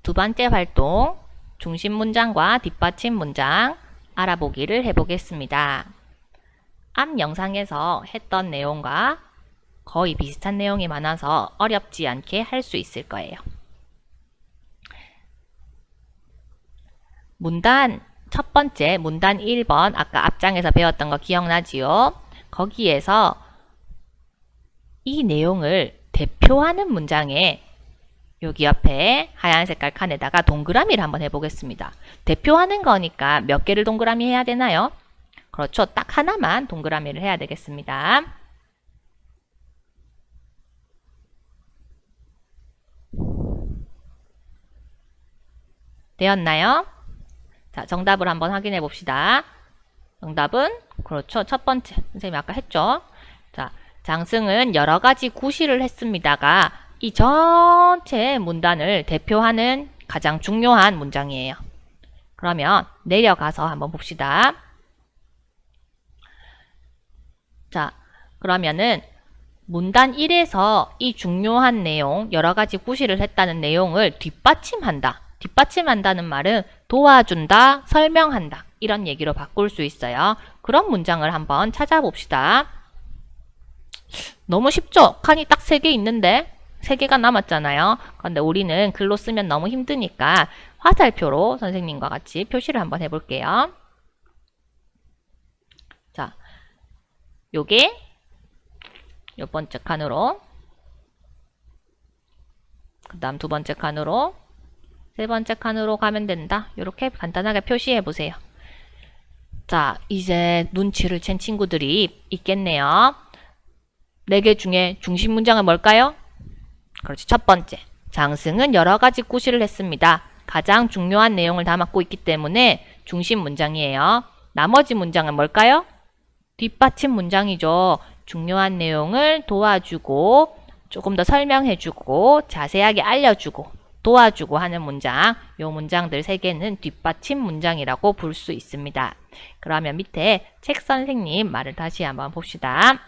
두 번째 활동, 중심 문장과 뒷받침 문장 알아보기를 해보겠습니다. 앞 영상에서 했던 내용과 거의 비슷한 내용이 많아서 어렵지 않게 할 수 있을 거예요. 문단, 첫 번째 문단 1번 아까 앞장에서 배웠던 거 기억나지요? 거기에서 이 내용을 대표하는 문장에 여기 옆에 하얀 색깔 칸에다가 동그라미를 한번 해보겠습니다. 대표하는 거니까 몇 개를 동그라미 해야 되나요? 그렇죠. 딱 하나만 동그라미를 해야 되겠습니다. 되었나요? 자, 정답을 한번 확인해 봅시다. 정답은 그렇죠. 첫 번째 선생님이 아까 했죠. 자, 장승은 여러 가지 구실을 했습니다가 이 전체 문단을 대표하는 가장 중요한 문장이에요. 그러면 내려가서 한번 봅시다. 자, 그러면은 문단 1에서 이 중요한 내용, 여러 가지 구실을 했다는 내용을 뒷받침한다. 뒷받침한다는 말은 도와준다, 설명한다. 이런 얘기로 바꿀 수 있어요. 그런 문장을 한번 찾아봅시다. 너무 쉽죠? 칸이 딱 3개 있는데 3개가 남았잖아요. 그런데 우리는 글로 쓰면 너무 힘드니까 화살표로 선생님과 같이 표시를 한번 해볼게요. 자, 요게 요 번째 칸으로, 그 다음 두 번째 칸으로, 세 번째 칸으로 가면 된다. 이렇게 간단하게 표시해 보세요. 자, 이제 눈치를 챈 친구들이 있겠네요. 4개 중에 중심 문장은 뭘까요? 그렇지, 첫 번째. 장승은 여러 가지 구실을 했습니다. 가장 중요한 내용을 담았고 있기 때문에 중심 문장이에요. 나머지 문장은 뭘까요? 뒷받침 문장이죠. 중요한 내용을 도와주고 조금 더 설명해주고 자세하게 알려주고 도와주고 하는 문장, 요 문장들 3개는 뒷받침 문장이라고 볼 수 있습니다. 그러면 밑에 책 선생님 말을 다시 한번 봅시다.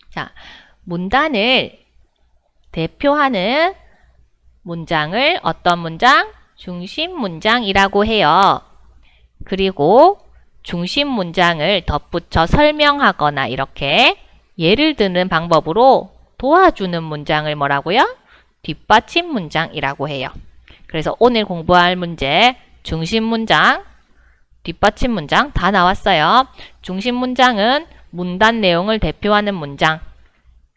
자, 문단을 대표하는 문장을 어떤 문장? 중심 문장이라고 해요. 그리고 중심 문장을 덧붙여 설명하거나 이렇게 예를 드는 방법으로 도와주는 문장을 뭐라고요? 뒷받침 문장이라고 해요. 그래서 오늘 공부할 문제 중심 문장, 뒷받침 문장 다 나왔어요. 중심 문장은 문단 내용을 대표하는 문장,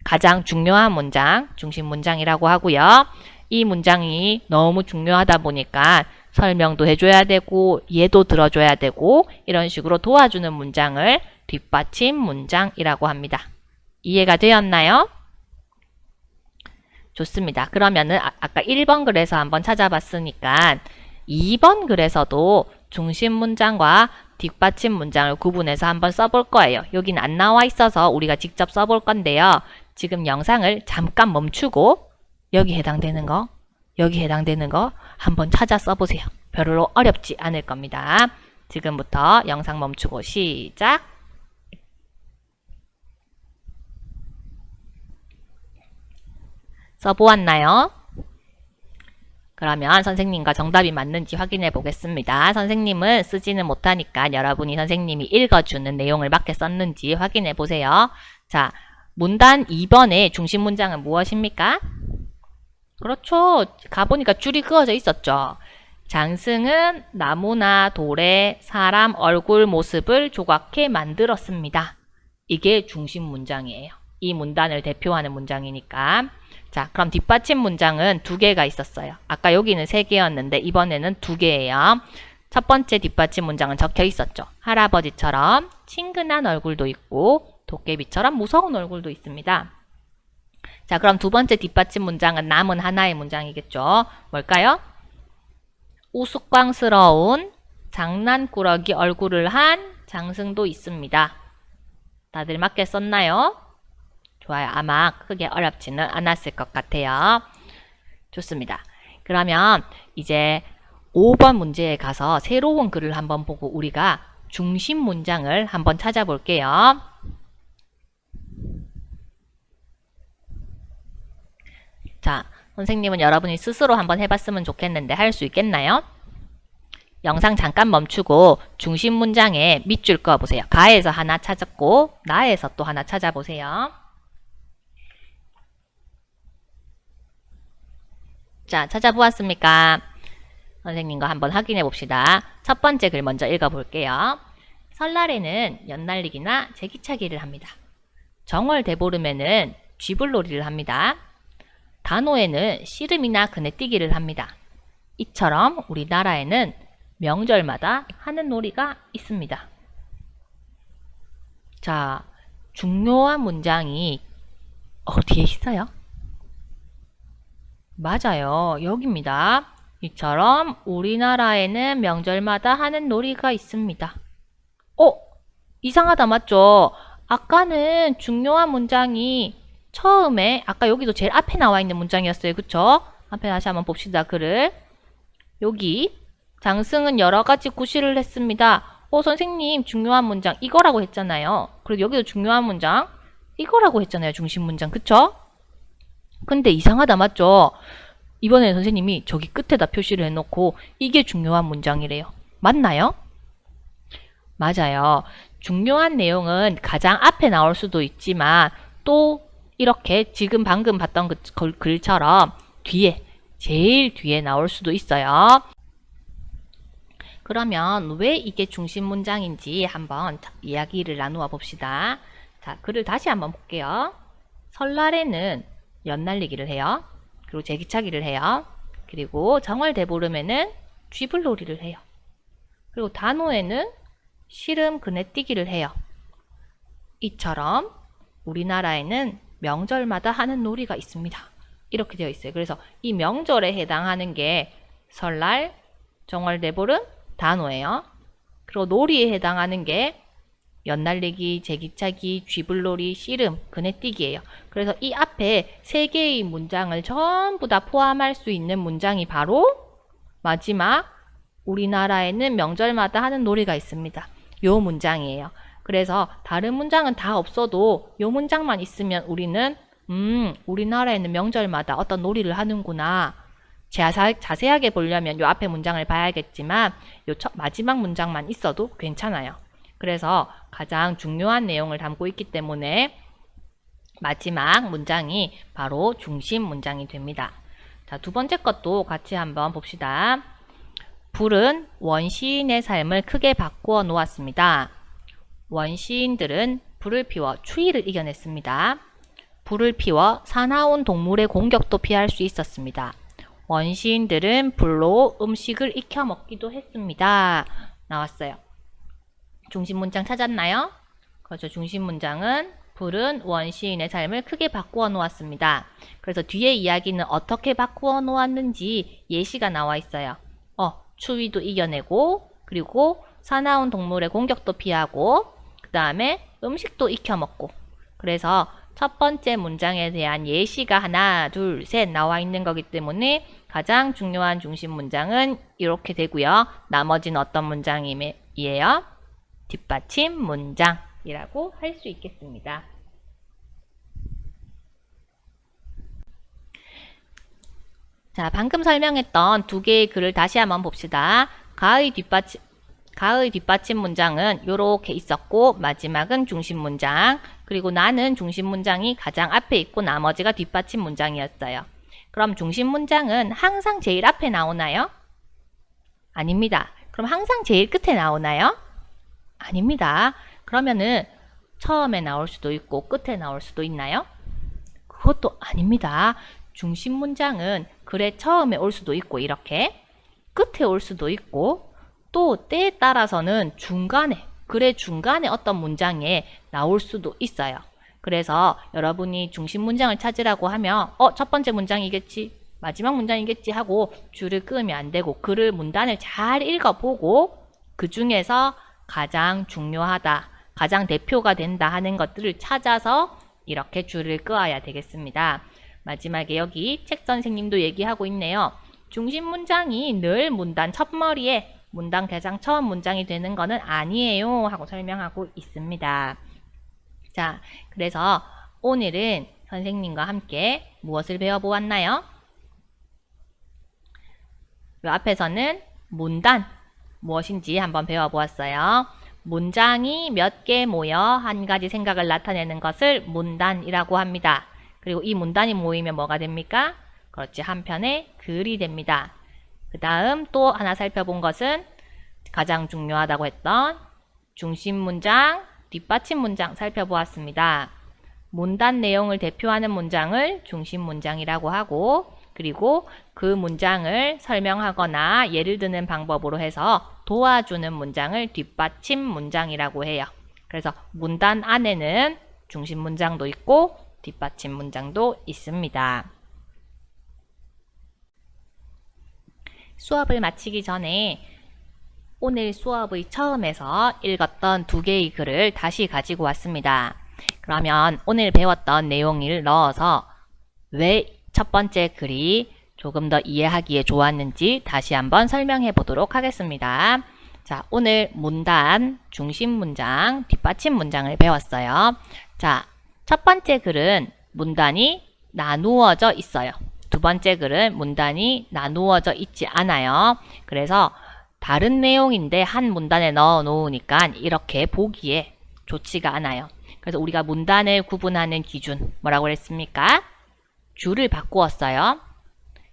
가장 중요한 문장, 중심 문장이라고 하고요. 이 문장이 너무 중요하다 보니까 설명도 해줘야 되고 예도 들어줘야 되고 이런 식으로 도와주는 문장을 뒷받침 문장이라고 합니다. 이해가 되었나요? 좋습니다. 그러면은 아까 1번 글에서 한번 찾아봤으니까 2번 글에서도 중심 문장과 뒷받침 문장을 구분해서 한번 써볼 거예요. 여기는 안 나와 있어서 우리가 직접 써볼 건데요. 지금 영상을 잠깐 멈추고 여기 해당되는 거, 여기 해당되는 거 한번 찾아 써보세요. 별로 어렵지 않을 겁니다. 지금부터 영상 멈추고 시작! 써보았나요? 그러면 선생님과 정답이 맞는지 확인해 보겠습니다. 선생님은 쓰지는 못하니까 여러분이 선생님이 읽어주는 내용을 맞게 썼는지 확인해 보세요. 자, 문단 2번의 중심 문장은 무엇입니까? 그렇죠. 가보니까 줄이 그어져 있었죠. 장승은 나무나 돌에 사람 얼굴 모습을 조각해 만들었습니다. 이게 중심 문장이에요. 이 문단을 대표하는 문장이니까. 자, 그럼 뒷받침 문장은 2개가 있었어요. 아까 여기는 3개였는데 이번에는 2개예요. 첫 번째 뒷받침 문장은 적혀 있었죠. 할아버지처럼 친근한 얼굴도 있고 도깨비처럼 무서운 얼굴도 있습니다. 자, 그럼 두 번째 뒷받침 문장은 남은 하나의 문장이겠죠. 뭘까요? 우스꽝스러운 장난꾸러기 얼굴을 한 장승도 있습니다. 다들 맞게 썼나요? 좋아요. 아마 크게 어렵지는 않았을 것 같아요. 좋습니다. 그러면 이제 5번 문제에 가서 새로운 글을 한번 보고 우리가 중심 문장을 한번 찾아볼게요. 자, 선생님은 여러분이 스스로 한번 해봤으면 좋겠는데 할 수 있겠나요? 영상 잠깐 멈추고 중심 문장에 밑줄 그어보세요. 가에서 하나 찾았고 나에서 또 하나 찾아보세요. 자, 찾아보았습니까? 선생님과 한번 확인해 봅시다. 첫 번째 글 먼저 읽어볼게요. 설날에는 연날리기나 제기차기를 합니다. 정월 대보름에는 쥐불놀이를 합니다. 단오에는 씨름이나 그네뛰기를 합니다. 이처럼 우리나라에는 명절마다 하는 놀이가 있습니다. 자, 중요한 문장이 어디에 있어요? 맞아요. 여기입니다. 이처럼 우리나라에는 명절마다 하는 놀이가 있습니다. 이상하다 맞죠? 아까는 중요한 문장이 처음에 아까 여기도 제일 앞에 나와 있는 문장이었어요. 그쵸? 앞에 다시 한번 봅시다. 글을. 여기 장승은 여러 가지 구실을 했습니다. 선생님 중요한 문장 이거라고 했잖아요. 그리고 여기도 중요한 문장 이거라고 했잖아요. 중심 문장. 그쵸? 근데 이상하다 맞죠? 이번에 선생님이 저기 끝에다 표시를 해놓고 이게 중요한 문장이래요. 맞나요? 맞아요. 중요한 내용은 가장 앞에 나올 수도 있지만 또 이렇게 지금 방금 봤던 글처럼 뒤에 제일 뒤에 나올 수도 있어요. 그러면 왜 이게 중심 문장인지 한번 이야기를 나누어 봅시다. 자, 글을 다시 한번 볼게요. 설날에는 연날리기를 해요. 그리고 제기차기를 해요. 그리고 정월 대보름에는 쥐불놀이를 해요. 그리고 단오에는 씨름 그네뛰기를 해요. 이처럼 우리나라에는 명절마다 하는 놀이가 있습니다. 이렇게 되어 있어요. 그래서 이 명절에 해당하는 게 설날, 정월 대보름, 단오예요. 그리고 놀이에 해당하는 게 연날리기, 제기차기, 쥐불놀이, 씨름, 그네뛰기예요. 그래서 이 앞에 세 개의 문장을 전부 다 포함할 수 있는 문장이 바로 마지막 우리나라에는 명절마다 하는 놀이가 있습니다. 요 문장이에요. 그래서 다른 문장은 다 없어도 요 문장만 있으면 우리는 우리나라에는 명절마다 어떤 놀이를 하는구나. 자세하게 보려면 요 앞에 문장을 봐야겠지만 요 마지막 문장만 있어도 괜찮아요. 그래서 가장 중요한 내용을 담고 있기 때문에 마지막 문장이 바로 중심 문장이 됩니다. 자, 두 번째 것도 같이 한번 봅시다. 불은 원시인의 삶을 크게 바꾸어 놓았습니다. 원시인들은 불을 피워 추위를 이겨냈습니다. 불을 피워 사나운 동물의 공격도 피할 수 있었습니다. 원시인들은 불로 음식을 익혀 먹기도 했습니다. 나왔어요. 중심 문장 찾았나요? 그렇죠. 중심 문장은 불은 원시인의 삶을 크게 바꾸어 놓았습니다. 그래서 뒤에 이야기는 어떻게 바꾸어 놓았는지 예시가 나와 있어요. 추위도 이겨내고 그리고 사나운 동물의 공격도 피하고 그 다음에 음식도 익혀 먹고 그래서 첫 번째 문장에 대한 예시가 하나, 둘, 셋 나와 있는 거기 때문에 가장 중요한 중심 문장은 이렇게 되고요. 나머지는 어떤 문장이에요? 뒷받침 문장이라고 할 수 있겠습니다. 자, 방금 설명했던 두 개의 글을 다시 한번 봅시다. 가의 뒷받침 문장은 이렇게 있었고 마지막은 중심 문장 그리고 나는 중심 문장이 가장 앞에 있고 나머지가 뒷받침 문장이었어요. 그럼 중심 문장은 항상 제일 앞에 나오나요? 아닙니다. 그럼 항상 제일 끝에 나오나요? 아닙니다. 그러면은 처음에 나올 수도 있고 끝에 나올 수도 있나요? 그것도 아닙니다. 중심 문장은 글의 처음에 올 수도 있고 이렇게 끝에 올 수도 있고 또 때에 따라서는 중간에 글의 중간에 어떤 문장에 나올 수도 있어요. 그래서 여러분이 중심 문장을 찾으라고 하면 첫 번째 문장이겠지 마지막 문장이겠지 하고 줄을 끄면 안 되고 글을 문단을 잘 읽어보고 그 중에서 가장 중요하다, 가장 대표가 된다 하는 것들을 찾아서 이렇게 줄을 그어야 되겠습니다. 마지막에 여기 책 선생님도 얘기하고 있네요. 중심 문장이 늘 문단 첫머리에 문장 가장 처음 문장이 되는 것은 아니에요 하고 설명하고 있습니다. 자, 그래서 오늘은 선생님과 함께 무엇을 배워보았나요? 요 앞에서는 문단 무엇인지 한번 배워보았어요. 문장이 몇 개 모여 한 가지 생각을 나타내는 것을 문단이라고 합니다. 그리고 이 문단이 모이면 뭐가 됩니까? 그렇지, 한 편의 글이 됩니다. 그 다음 또 하나 살펴본 것은 가장 중요하다고 했던 중심 문장, 뒷받침 문장 살펴보았습니다. 문단 내용을 대표하는 문장을 중심 문장이라고 하고, 그리고 그 문장을 설명하거나 예를 드는 방법으로 해서 도와주는 문장을 뒷받침 문장이라고 해요. 그래서 문단 안에는 중심 문장도 있고 뒷받침 문장도 있습니다. 수업을 마치기 전에 오늘 수업의 처음에서 읽었던 2개의 글을 다시 가지고 왔습니다. 그러면 오늘 배웠던 내용을 넣어서 왜 첫 번째 글이 조금 더 이해하기에 좋았는지 다시 한번 설명해 보도록 하겠습니다. 자, 오늘 문단, 중심 문장, 뒷받침 문장을 배웠어요. 자, 첫 번째 글은 문단이 나누어져 있어요. 두 번째 글은 문단이 나누어져 있지 않아요. 그래서 다른 내용인데 한 문단에 넣어 놓으니까 이렇게 보기에 좋지가 않아요. 그래서 우리가 문단을 구분하는 기준 뭐라고 했습니까? 줄을 바꾸었어요.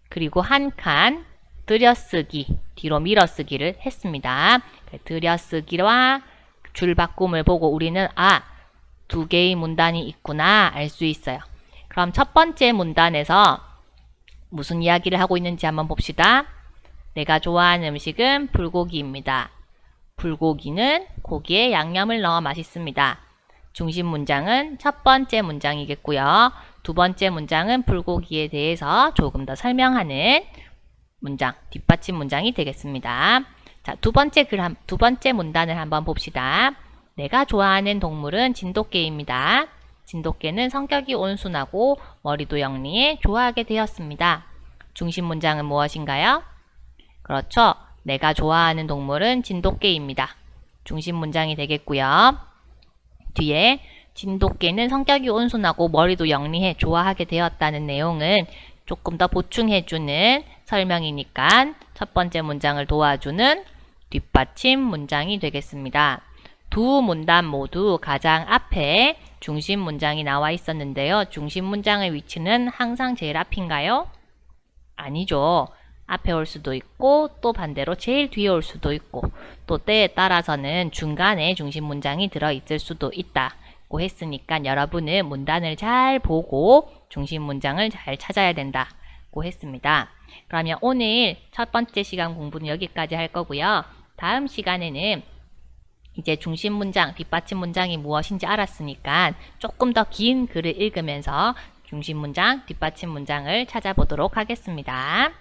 그리고 한 칸 들여쓰기, 뒤로 밀어쓰기를 했습니다. 들여쓰기와 줄 바꿈을 보고 우리는 2개의 문단이 있구나 알 수 있어요. 그럼 첫 번째 문단에서 무슨 이야기를 하고 있는지 한번 봅시다. 내가 좋아하는 음식은 불고기입니다. 불고기는 고기에 양념을 넣어 맛있습니다. 중심 문장은 첫 번째 문장이겠고요. 두 번째 문장은 불고기에 대해서 조금 더 설명하는 문장, 뒷받침 문장이 되겠습니다. 자, 두 번째 문단을 한번 봅시다. 내가 좋아하는 동물은 진돗개입니다. 진돗개는 성격이 온순하고 머리도 영리해 좋아하게 되었습니다. 중심 문장은 무엇인가요? 그렇죠. 내가 좋아하는 동물은 진돗개입니다. 중심 문장이 되겠고요. 뒤에 진돗개는 성격이 온순하고 머리도 영리해 좋아하게 되었다는 내용은 조금 더 보충해주는 설명이니까 첫 번째 문장을 도와주는 뒷받침 문장이 되겠습니다. 두 문단 모두 가장 앞에 중심 문장이 나와 있었는데요. 중심 문장의 위치는 항상 제일 앞인가요? 아니죠. 앞에 올 수도 있고 또 반대로 제일 뒤에 올 수도 있고 또 때에 따라서는 중간에 중심 문장이 들어있을 수도 있다고 했으니까 여러분은 문단을 잘 보고 중심 문장을 잘 찾아야 된다고 했습니다. 그러면 오늘 첫 번째 시간 공부는 여기까지 할 거고요. 다음 시간에는 이제 중심 문장, 뒷받침 문장이 무엇인지 알았으니까 조금 더 긴 글을 읽으면서 중심 문장, 뒷받침 문장을 찾아보도록 하겠습니다.